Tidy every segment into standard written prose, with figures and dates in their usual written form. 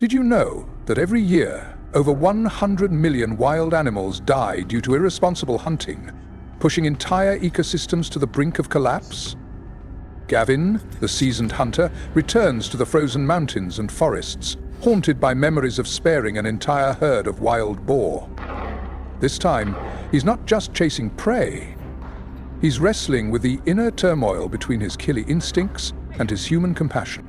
Did you know that every year, over 100 million wild animals die due to irresponsible hunting, pushing entire ecosystems to the brink of collapse? Gavin, the seasoned hunter, returns to the frozen mountains and forests, haunted by memories of sparing an entire herd of wild boar. This time, he's not just chasing prey. He's wrestling with the inner turmoil between his killing instincts and his human compassion.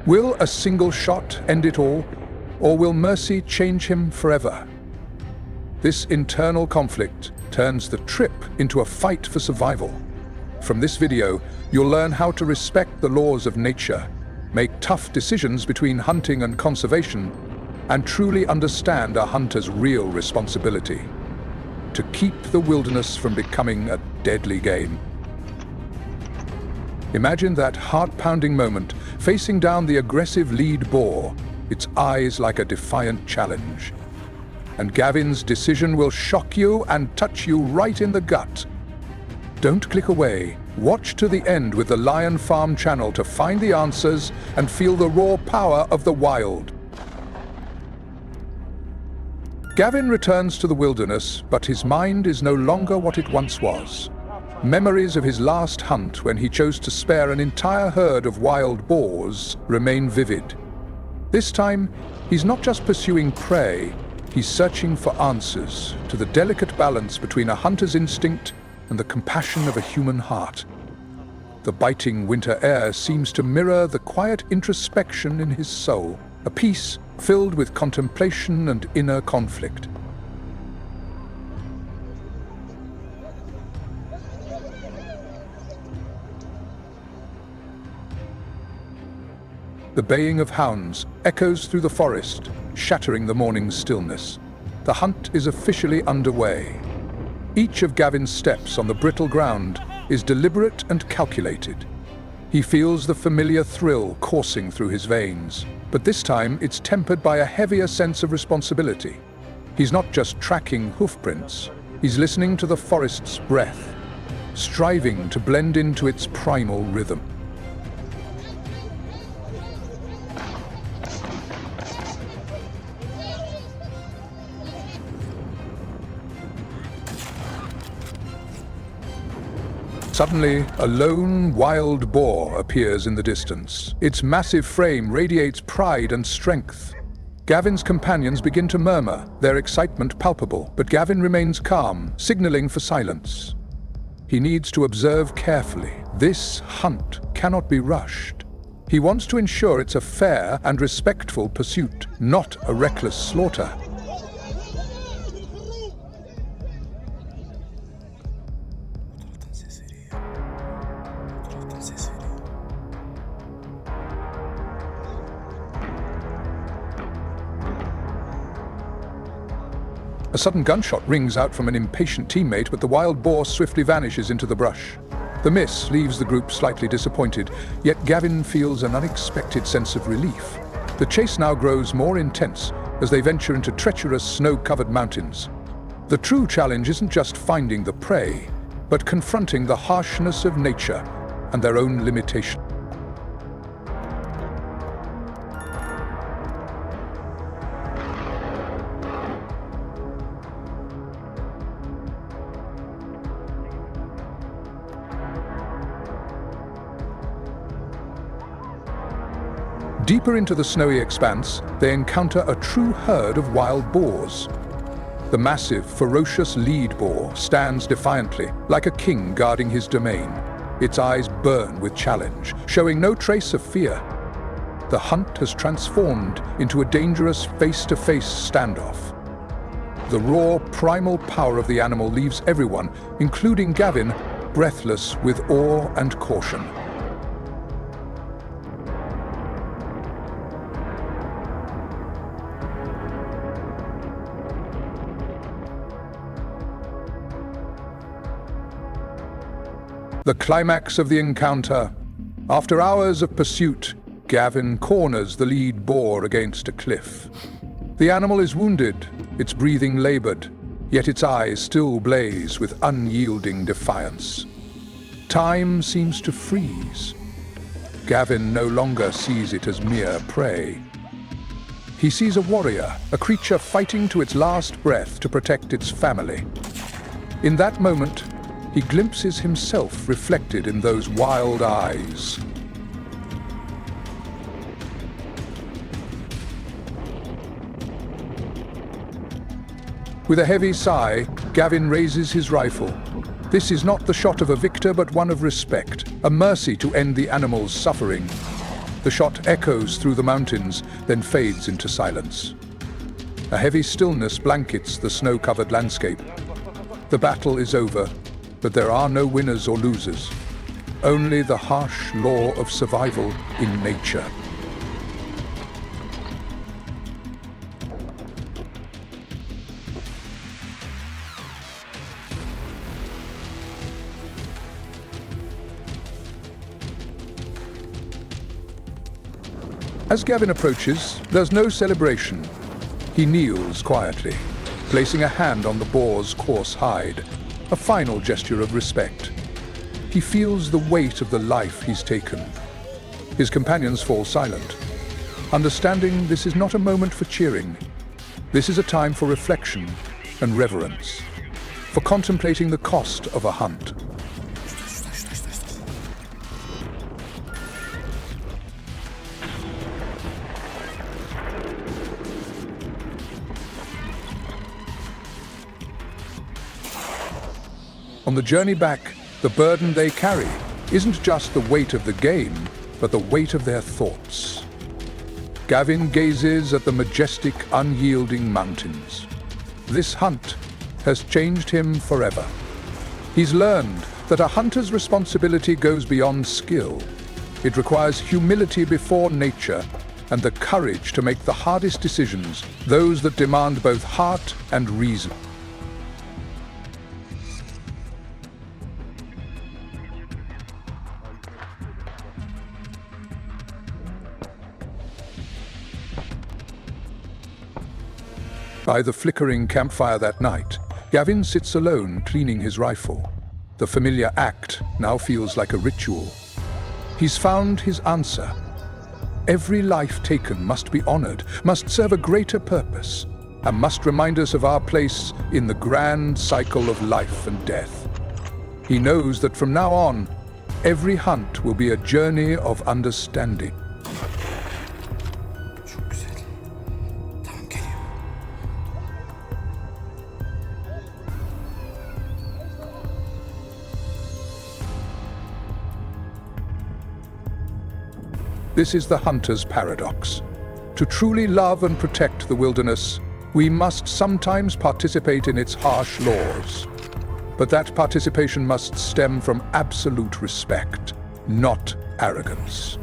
Will a single shot end it all, or will mercy change him forever? This internal conflict turns the trip into a fight for survival. From this video, you'll learn how to respect the laws of nature, make tough decisions between hunting and conservation, and truly understand a hunter's real responsibility: to keep the wilderness from becoming a deadly game. Imagine that heart-pounding moment, facing down the aggressive lead boar, its eyes like a defiant challenge. And Gavin's decision will shock you and touch you right in the gut. Don't click away. Watch to the end with the Lion Farm channel to find the answers and feel the raw power of the wild. Gavin returns to the wilderness, but his mind is no longer what it once was. Memories of his last hunt, when he chose to spare an entire herd of wild boars, remain vivid. This time, he's not just pursuing prey, he's searching for answers to the delicate balance between a hunter's instinct and the compassion of a human heart. The biting winter air seems to mirror the quiet introspection in his soul, a peace filled with contemplation and inner conflict. The baying of hounds echoes through the forest, shattering the morning's stillness. The hunt is officially underway. Each of Gavin's steps on the brittle ground is deliberate and calculated. He feels the familiar thrill coursing through his veins, but this time it's tempered by a heavier sense of responsibility. He's not just tracking hoofprints, he's listening to the forest's breath, striving to blend into its primal rhythm. Suddenly, a lone wild boar appears in the distance. Its massive frame radiates pride and strength. Gavin's companions begin to murmur, their excitement palpable, but Gavin remains calm, signaling for silence. He needs to observe carefully. This hunt cannot be rushed. He wants to ensure it's a fair and respectful pursuit, not a reckless slaughter. A sudden gunshot rings out from an impatient teammate, but the wild boar swiftly vanishes into the brush. The miss leaves the group slightly disappointed, yet Gavin feels an unexpected sense of relief. The chase now grows more intense as they venture into treacherous, snow-covered mountains. The true challenge isn't just finding the prey, but confronting the harshness of nature and their own limitations. Deeper into the snowy expanse, they encounter a true herd of wild boars. The massive, ferocious lead boar stands defiantly, like a king guarding his domain. Its eyes burn with challenge, showing no trace of fear. The hunt has transformed into a dangerous face-to-face standoff. The raw, primal power of the animal leaves everyone, including Gavin, breathless with awe and caution. The climax of the encounter. After hours of pursuit, Gavin corners the lead boar against a cliff. The animal is wounded, its breathing labored, yet its eyes still blaze with unyielding defiance. Time seems to freeze. Gavin no longer sees it as mere prey. He sees a warrior, a creature fighting to its last breath to protect its family. In that moment, he glimpses himself reflected in those wild eyes. With a heavy sigh, Gavin raises his rifle. This is not the shot of a victor, but one of respect, a mercy to end the animal's suffering. The shot echoes through the mountains, then fades into silence. A heavy stillness blankets the snow-covered landscape. The battle is over, but there are no winners or losers. Only the harsh law of survival in nature. As Gavin approaches, there's no celebration. He kneels quietly, placing a hand on the boar's coarse hide, a final gesture of respect. He feels the weight of the life he's taken. His companions fall silent, understanding this is not a moment for cheering. This is a time for reflection and reverence, for contemplating the cost of a hunt. On the journey back, the burden they carry isn't just the weight of the game, but the weight of their thoughts. Gavin gazes at the majestic, unyielding mountains. This hunt has changed him forever. He's learned that a hunter's responsibility goes beyond skill. It requires humility before nature and the courage to make the hardest decisions, those that demand both heart and reason. By the flickering campfire that night, Gavin sits alone, cleaning his rifle. The familiar act now feels like a ritual. He's found his answer. Every life taken must be honored, must serve a greater purpose, and must remind us of our place in the grand cycle of life and death. He knows that from now on, every hunt will be a journey of understanding. This is the hunter's paradox. To truly love and protect the wilderness, we must sometimes participate in its harsh laws. But that participation must stem from absolute respect, not arrogance.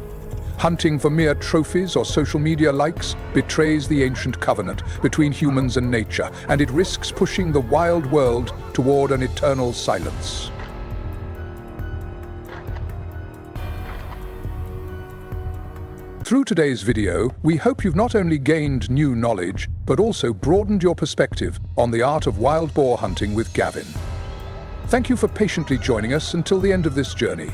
Hunting for mere trophies or social media likes betrays the ancient covenant between humans and nature, and it risks pushing the wild world toward an eternal silence. Through today's video, we hope you've not only gained new knowledge, but also broadened your perspective on the art of wild boar hunting with Gavin. Thank you for patiently joining us until the end of this journey.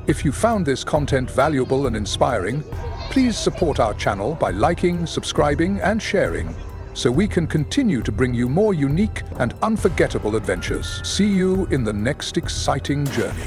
If you found this content valuable and inspiring, please support our channel by liking, subscribing, and sharing, so we can continue to bring you more unique and unforgettable adventures. See you in the next exciting journey.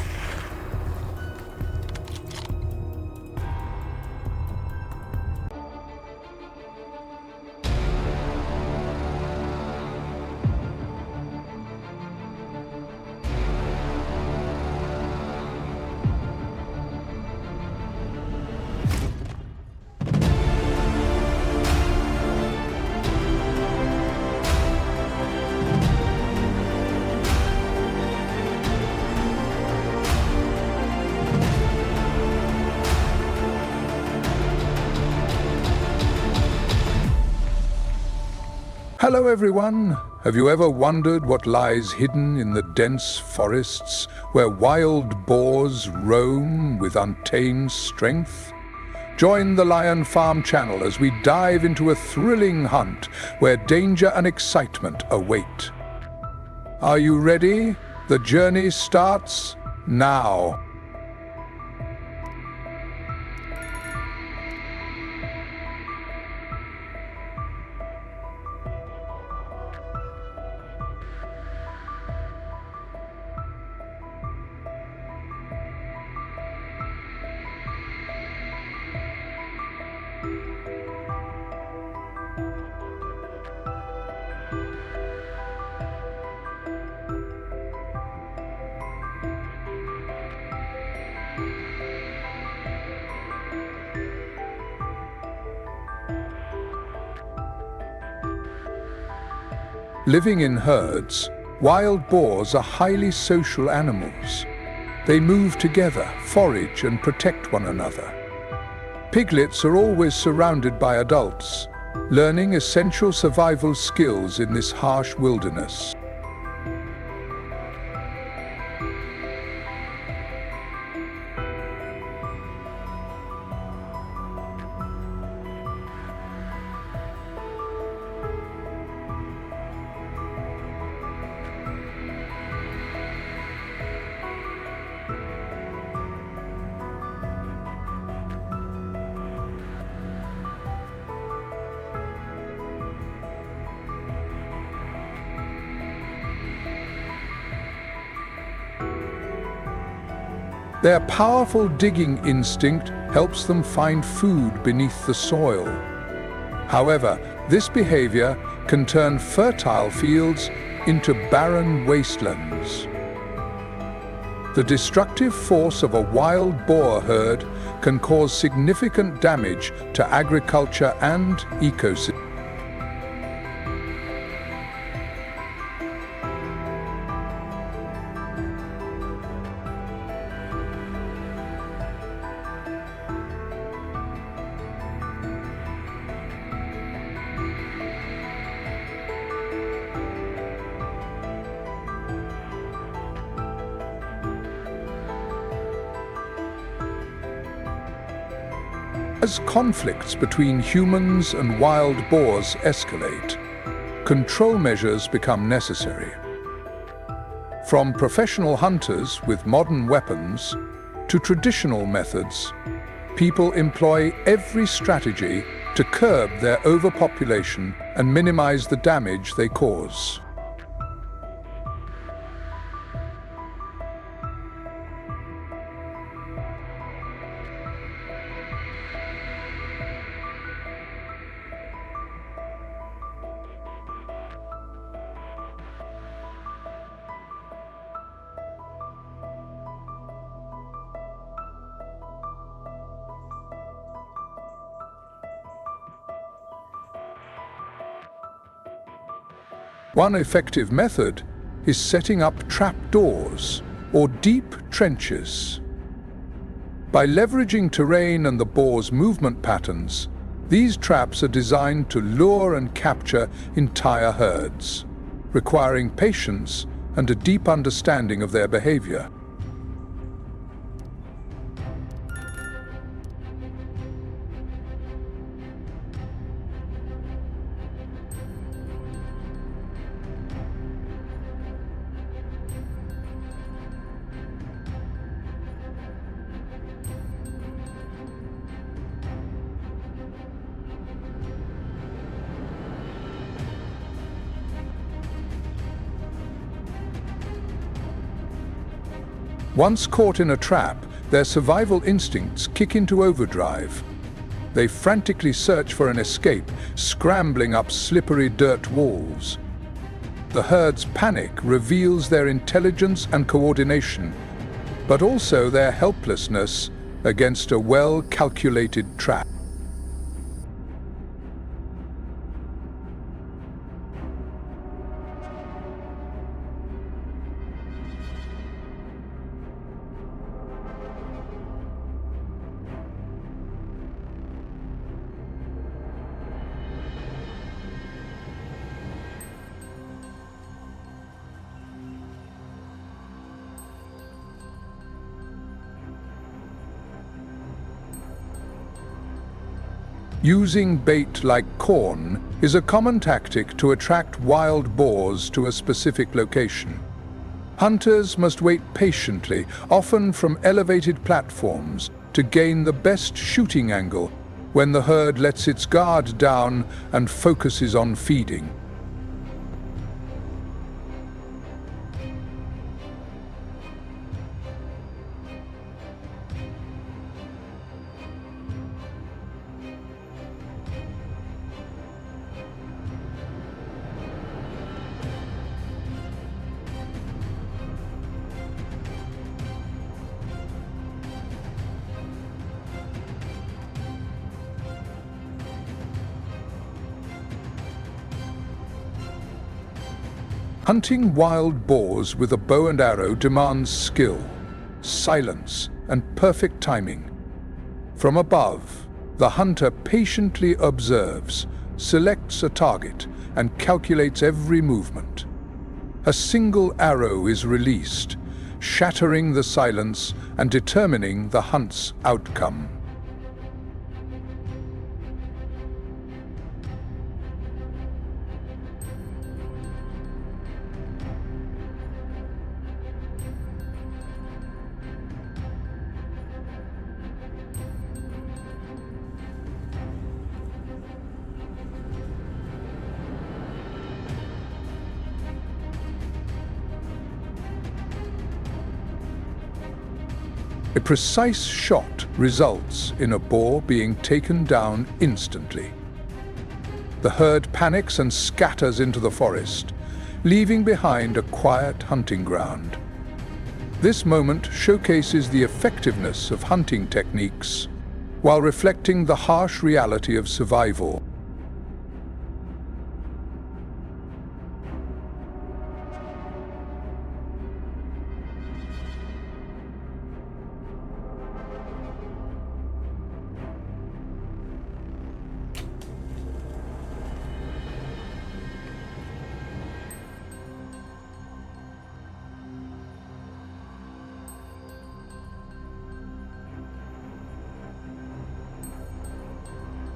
Hello everyone! Have you ever wondered what lies hidden in the dense forests where wild boars roam with untamed strength? Join the Lion Farm channel as we dive into a thrilling hunt where danger and excitement await. Are you ready? The journey starts now. Living in herds, wild boars are highly social animals. They move together, forage and protect one another. Piglets are always surrounded by adults, learning essential survival skills in this harsh wilderness. Their powerful digging instinct helps them find food beneath the soil. However, this behavior can turn fertile fields into barren wastelands. The destructive force of a wild boar herd can cause significant damage to agriculture and ecosystems. As conflicts between humans and wild boars escalate, control measures become necessary. From professional hunters with modern weapons to traditional methods, people employ every strategy to curb their overpopulation and minimize the damage they cause. One effective method is setting up trapdoors or deep trenches. By leveraging terrain and the boar's movement patterns, these traps are designed to lure and capture entire herds, requiring patience and a deep understanding of their behavior. Once caught in a trap, their survival instincts kick into overdrive. They frantically search for an escape, scrambling up slippery dirt walls. The herd's panic reveals their intelligence and coordination, but also their helplessness against a well-calculated trap. Using bait like corn is a common tactic to attract wild boars to a specific location. Hunters must wait patiently, often from elevated platforms, to gain the best shooting angle when the herd lets its guard down and focuses on feeding. Hunting wild boars with a bow and arrow demands skill, silence, and perfect timing. From above, the hunter patiently observes, selects a target, and calculates every movement. A single arrow is released, shattering the silence and determining the hunt's outcome. A precise shot results in a boar being taken down instantly. The herd panics and scatters into the forest, leaving behind a quiet hunting ground. This moment showcases the effectiveness of hunting techniques, while reflecting the harsh reality of survival.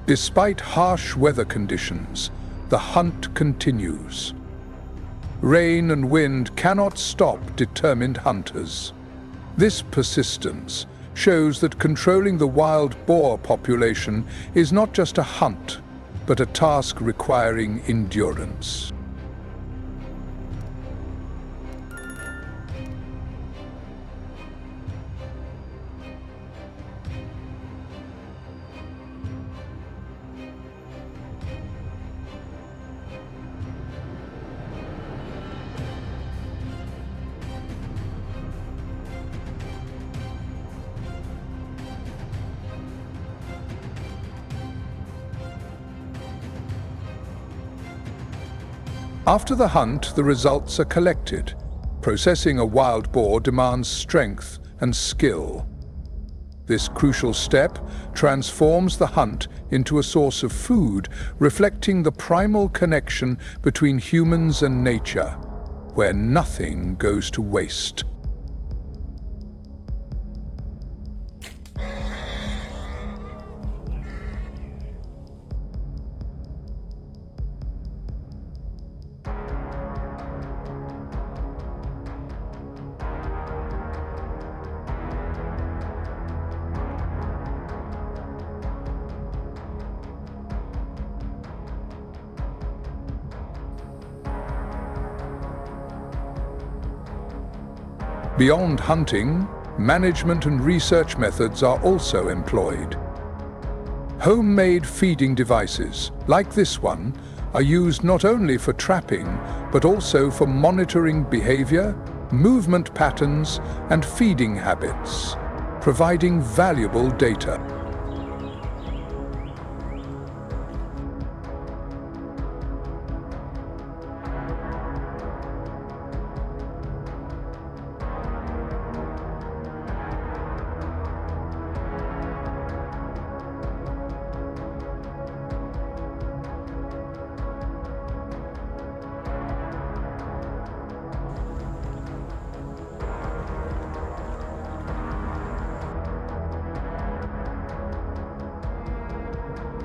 Despite harsh weather conditions, the hunt continues. Rain and wind cannot stop determined hunters. This persistence shows that controlling the wild boar population is not just a hunt, but a task requiring endurance. After the hunt, the results are collected. Processing a wild boar demands strength and skill. This crucial step transforms the hunt into a source of food, reflecting the primal connection between humans and nature, where nothing goes to waste. Beyond hunting, management and research methods are also employed. Homemade feeding devices, like this one, are used not only for trapping, but also for monitoring behavior, movement patterns, and feeding habits, providing valuable data.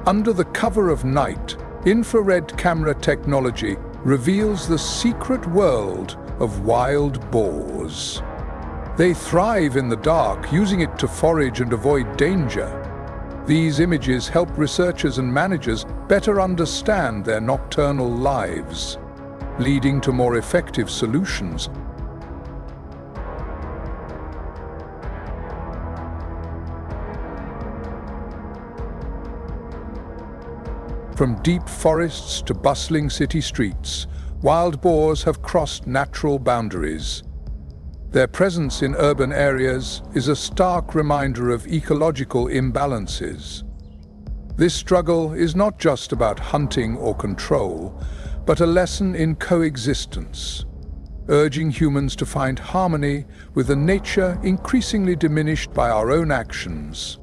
Under the cover of night, infrared camera technology reveals the secret world of wild boars. They thrive in the dark, using it to forage and avoid danger. These images help researchers and managers better understand their nocturnal lives, leading to more effective solutions. From deep forests to bustling city streets, wild boars have crossed natural boundaries. Their presence in urban areas is a stark reminder of ecological imbalances. This struggle is not just about hunting or control, but a lesson in coexistence, urging humans to find harmony with a nature increasingly diminished by our own actions.